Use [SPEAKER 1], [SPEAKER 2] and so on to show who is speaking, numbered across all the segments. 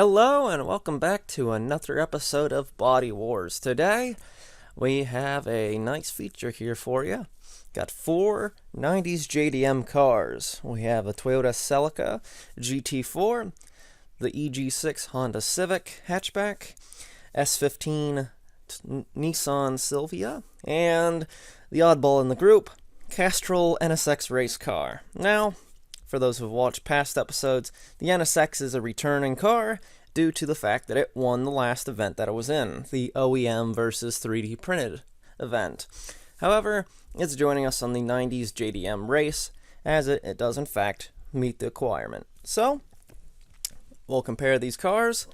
[SPEAKER 1] Hello and welcome back to another episode of Body Wars. Today we have a nice feature here for you. Got four 90s JDM cars. We have a Toyota Celica GT4, the EG6 Honda Civic hatchback, S15 Nissan Silvia, and the oddball in the group, Castrol NSX race car. Now, for those who've watched past episodes, the NSX is a returning car due to the fact that it won the last event that it was in, the OEM versus 3D printed event. However, it's joining us on the 90s JDM race, as it does in fact meet the requirement. So, we'll compare these cars,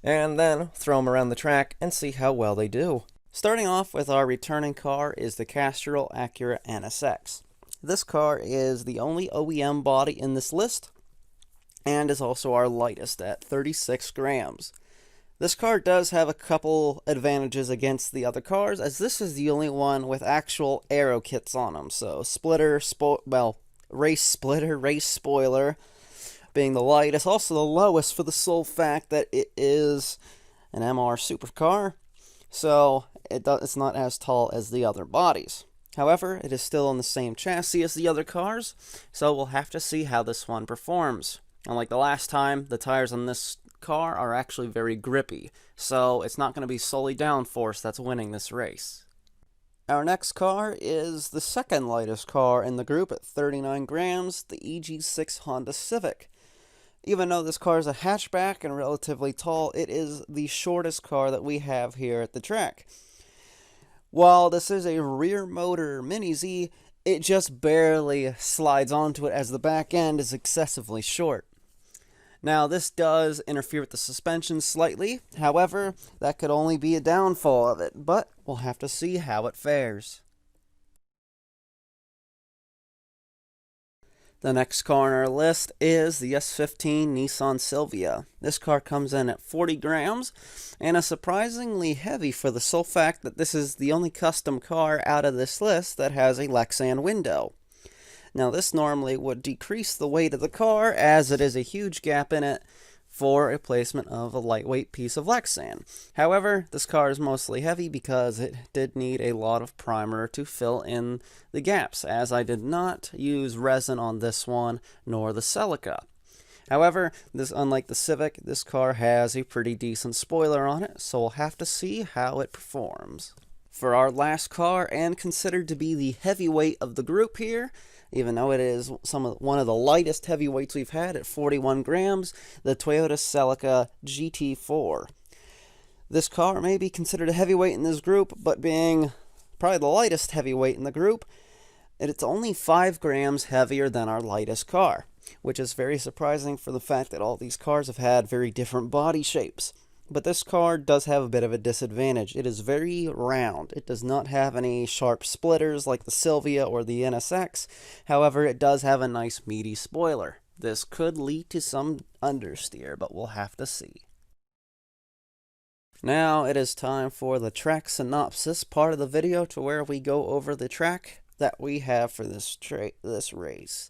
[SPEAKER 1] and then throw them around the track and see how well they do. Starting off with our returning car is the Castrol Acura NSX. This car is the only OEM body in this list, and is also our lightest at 36 grams. This car does have a couple advantages against the other cars, as this is the only one with actual aero kits on them. So splitter, race splitter, race spoiler being the lightest, also the lowest for the sole fact that it is an MR supercar, so it's not as tall as the other bodies. However, it is still on the same chassis as the other cars, so we'll have to see how this one performs. Unlike the last time, the tires on this car are actually very grippy, so it's not going to be solely downforce that's winning this race. Our next car is the second lightest car in the group at 39 grams, the EG6 Honda Civic. Even though this car is a hatchback and relatively tall, it is the shortest car that we have here at the track. While this is a rear motor Mini-Z, it just barely slides onto it as the back end is excessively short. Now, this does interfere with the suspension slightly, however, that could only be a downfall of it, but we'll have to see how it fares. The next car on our list is the S15 Nissan Silvia. This car comes in at 40 grams and is surprisingly heavy for the sole fact that this is the only custom car out of this list that has a Lexan window. Now, this normally would decrease the weight of the car, as it is a huge gap in it for a placement of a lightweight piece of Lexan. However, this car is mostly heavy because it did need a lot of primer to fill in the gaps, as I did not use resin on this one, nor the Celica. However, unlike the Civic, this car has a pretty decent spoiler on it, so we'll have to see how it performs. For our last car, and considered to be the heavyweight of the group here, even though it is one of the lightest heavyweights we've had at 41 grams, the Toyota Celica GT4. This car may be considered a heavyweight in this group, but being probably the lightest heavyweight in the group, it's only 5 grams heavier than our lightest car, which is very surprising for the fact that all these cars have had very different body shapes. But this car does have a bit of a disadvantage. It is very round. It does not have any sharp splitters like the Silvia or the NSX. However, it does have a nice meaty spoiler. This could lead to some understeer, but we'll have to see. Now it is time for the track synopsis part of the video, to where we go over the track that we have for this race.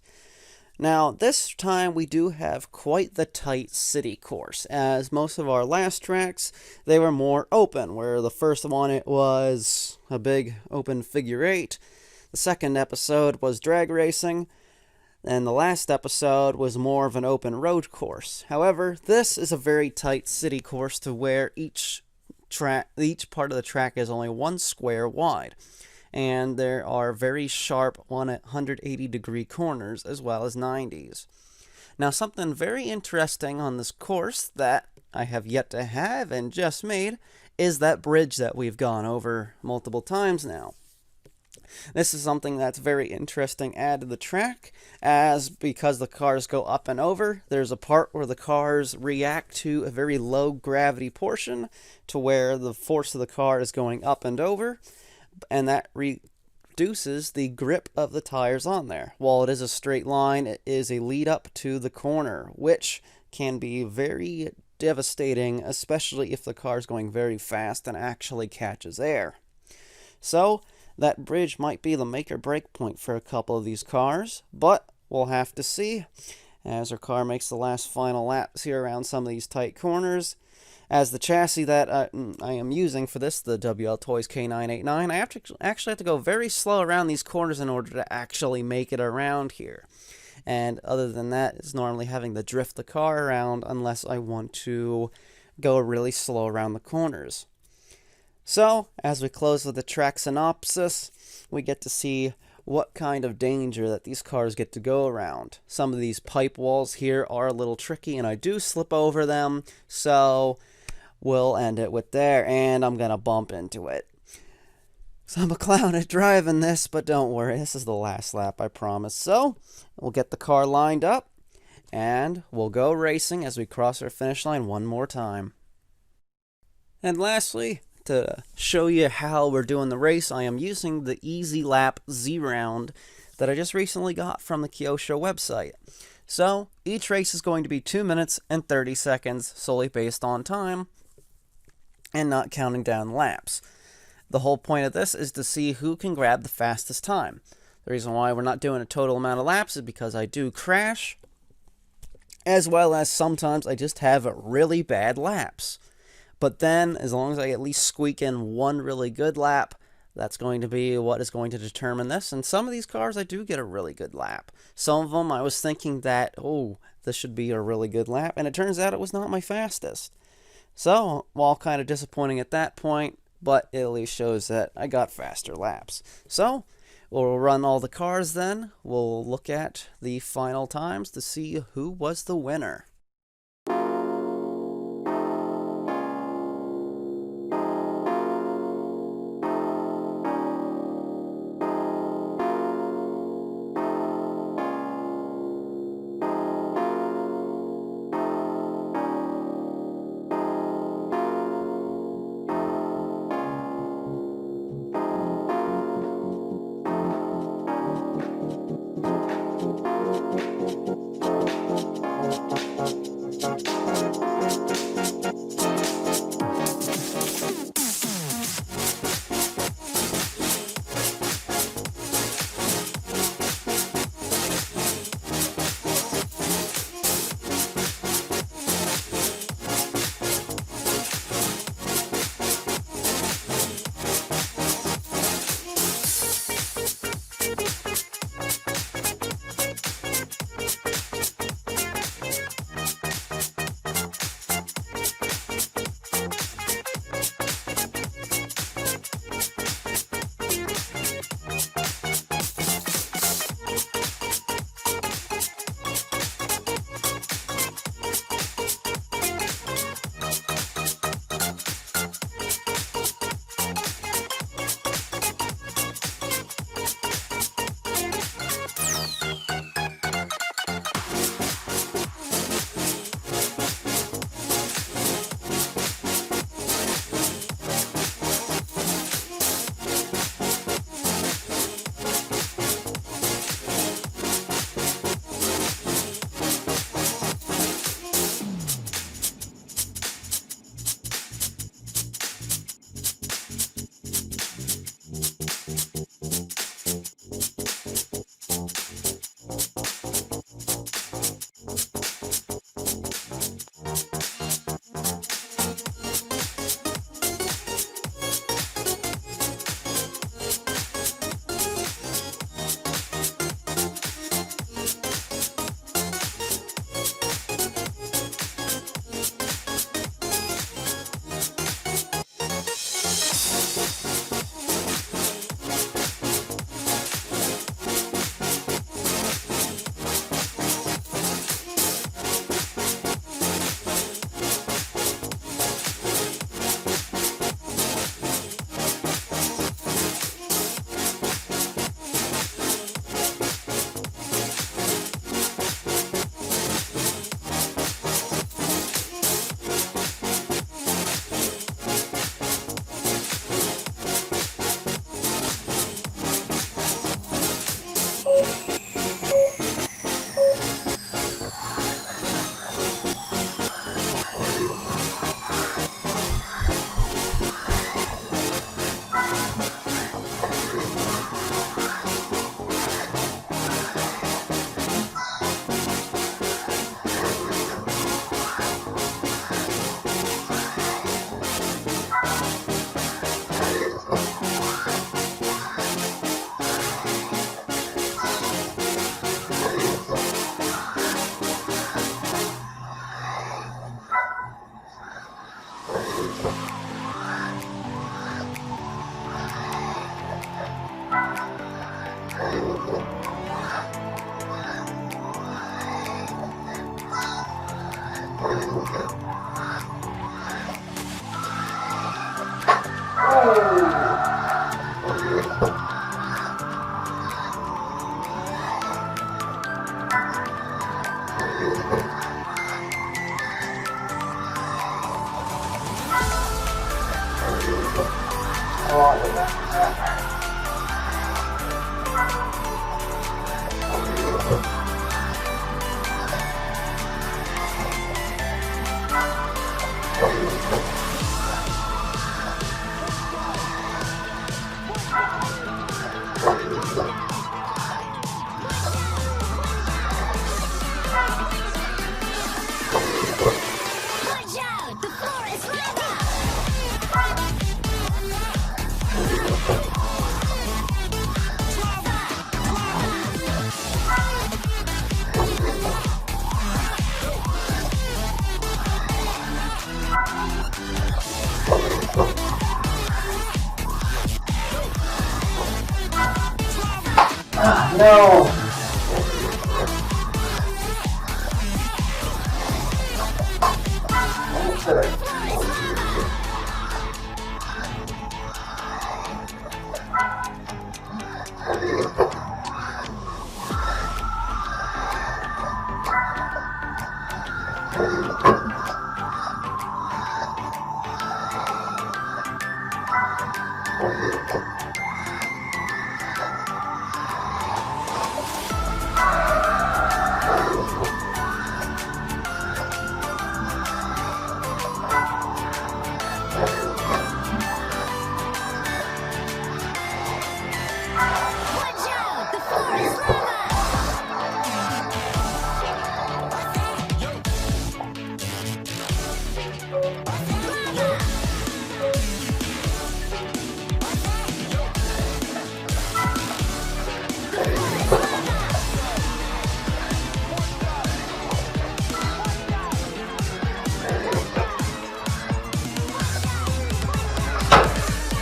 [SPEAKER 1] Now, this time we do have quite the tight city course, as most of our last tracks, they were more open, where the first one, it was a big open figure 8, the second episode was drag racing, and the last episode was more of an open road course. However, this is a very tight city course, to where each part of the track is only 1 square wide. And there are very sharp 180-degree corners, as well as 90s. Now, something very interesting on this course that I have yet to have and just made is that bridge that we've gone over multiple times now. This is something that's very interesting add to the track, as because the cars go up and over, there's a part where the cars react to a very low gravity portion, to where the force of the car is going up and over, and that reduces the grip of the tires on there. While it is a straight line, it is a lead up to the corner, which can be very devastating, especially if the car is going very fast and actually catches air. So, that bridge might be the make or break point for a couple of these cars, but we'll have to see. as our car makes the last final laps here around some of these tight corners. As the chassis that I am using for this, the WL Toys K989, I actually have to go very slow around these corners in order to actually make it around here. And other than that, it's normally having to drift the car around unless I want to go really slow around the corners. So, as we close with the track synopsis, we get to see what kind of danger that these cars get to go around. Some of these pipe walls here are a little tricky, and I do slip over them, so we'll end it with there, and I'm going to bump into it. So I'm a clown at driving this, but don't worry, this is the last lap, I promise. So, we'll get the car lined up, and we'll go racing as we cross our finish line one more time. And lastly, to show you how we're doing the race, I am using the Easy Lap Z-Round that I just recently got from the Kyosho website. So, each race is going to be 2 minutes and 30 seconds, solely based on time, and not counting down laps. The whole point of this is to see who can grab the fastest time. The reason why we're not doing a total amount of laps is because I do crash, as well as sometimes I just have really bad laps. But then, as long as I at least squeak in one really good lap, that's going to be what is going to determine this. And some of these cars, I do get a really good lap. Some of them, I was thinking that, oh, this should be a really good lap, and it turns out it was not my fastest. So, while kind of disappointing at that point, but it at least shows that I got faster laps. So, we'll run all the cars then. We'll look at the final times to see who was the winner. No!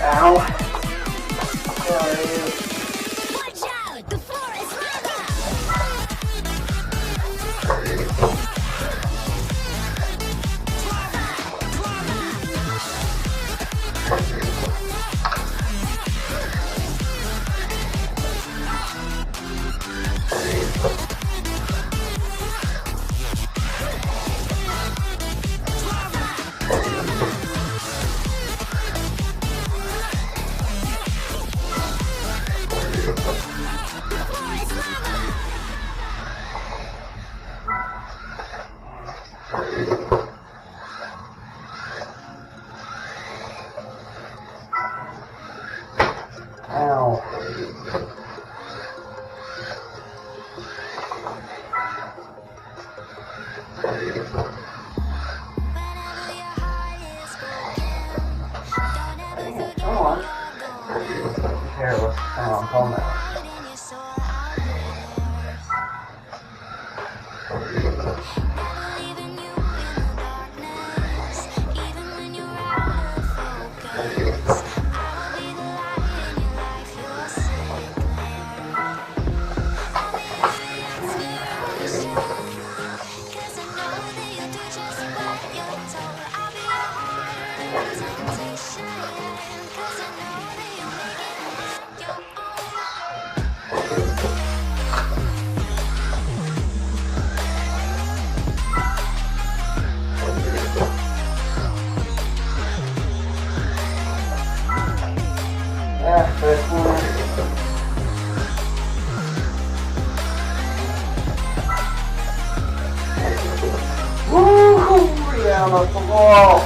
[SPEAKER 1] Ow. Watch out, the floor is careless. I'm calm now. Woo-hoo! Yeah, I'm off the wall.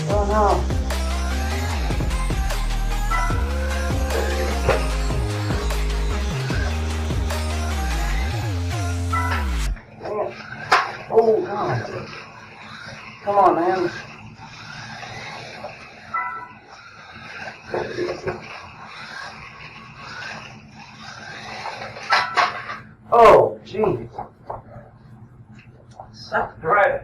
[SPEAKER 1] Oh no. Oh God. Come on, man. Oh, jeez. Sucked right.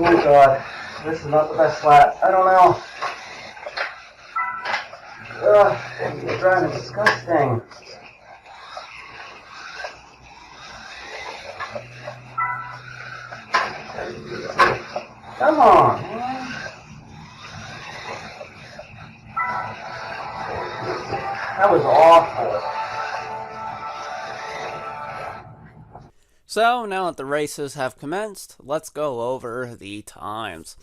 [SPEAKER 1] Oh God, this is not the best lap. I don't know. Ugh, it's driving disgusting. Come on, man. That was awful.
[SPEAKER 2] So, now that the races have commenced, let's go over the times.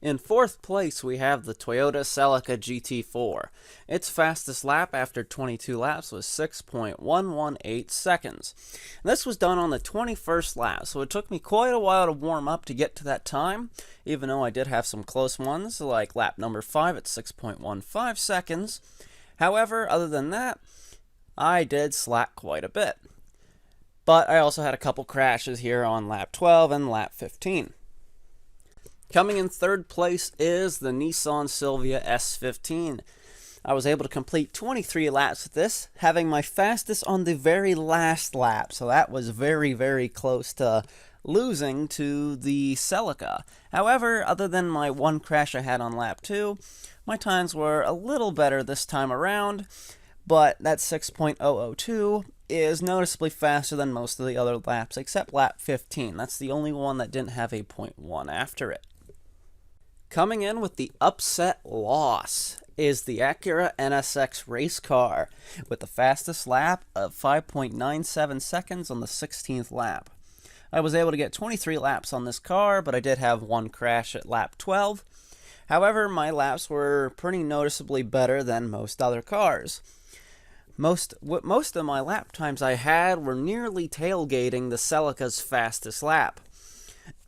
[SPEAKER 2] In fourth place, we have the Toyota Celica GT4. Its fastest lap after 22 laps was 6.118 seconds. And this was done on the 21st lap, so it took me quite a while to warm up to get to that time, even though I did have some close ones, like lap number 5 at 6.15 seconds. However, other than that, I did slack quite a bit. But I also had a couple crashes here on lap 12 and lap 15. Coming in third place is the Nissan Silvia S15. I was able to complete 23 laps with this, having my fastest on the very last lap, so that was very, very close to losing to the Celica. However, other than my one crash I had on lap 2, my times were a little better this time around, but that 6.002 is noticeably faster than most of the other laps, except lap 15. That's the only one that didn't have a 0.1 after it. Coming in with the upset loss is the Acura NSX race car, with the fastest lap of 5.97 seconds on the 16th lap. I was able to get 23 laps on this car, but I did have one crash at lap 12. However, my laps were pretty noticeably better than most other cars. Most of my lap times I had were nearly tailgating the Celica's fastest lap.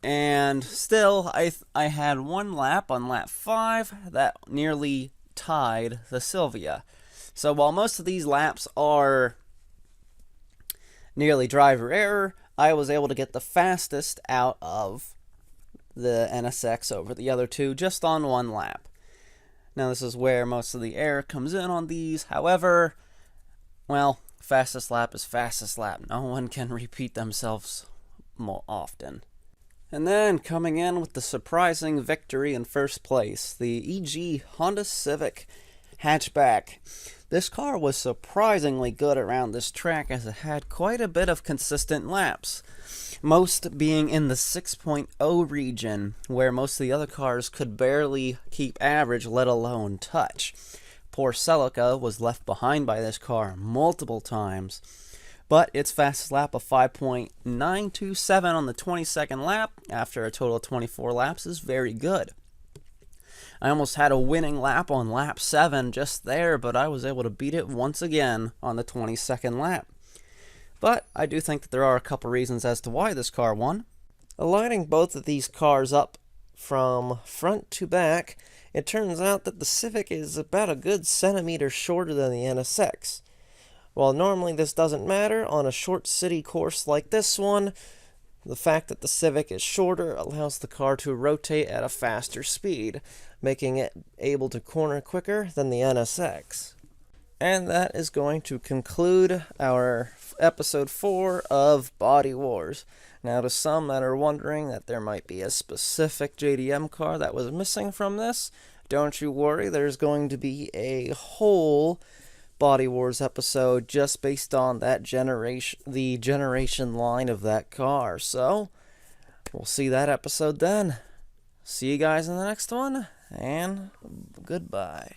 [SPEAKER 2] And still, I had one lap on lap 5 that nearly tied the Silvia. So while most of these laps are nearly driver error, I was able to get the fastest out of the NSX over the other two just on one lap. Now this is where most of the error comes in on these. However, well, fastest lap is fastest lap. No one can repeat themselves more often. And then coming in with the surprising victory in first place, the EG Honda Civic hatchback. This car was surprisingly good around this track as it had quite a bit of consistent laps, most being in the 6.0 region, where most of the other cars could barely keep average, let alone touch. Poor Celica was left behind by this car multiple times, but its fastest lap of 5.927 on the 22nd lap after a total of 24 laps is very good. I almost had a winning lap on lap 7 just there, but I was able to beat it once again on the 22nd lap. But I do think that there are a couple reasons as to why this car won.
[SPEAKER 1] Aligning both of these cars up from front to back, it turns out that the Civic is about a good centimeter shorter than the NSX. While normally this doesn't matter on a short city course like this one, the fact that the Civic is shorter allows the car to rotate at a faster speed, making it able to corner quicker than the NSX. And that is going to conclude our episode 4 of Body Wars. Now, to some that are wondering that there might be a specific JDM car that was missing from this, don't you worry, there's going to be a whole Body Wars episode just based on that the generation line of that car. So, we'll see that episode then. See you guys in the next one, and goodbye.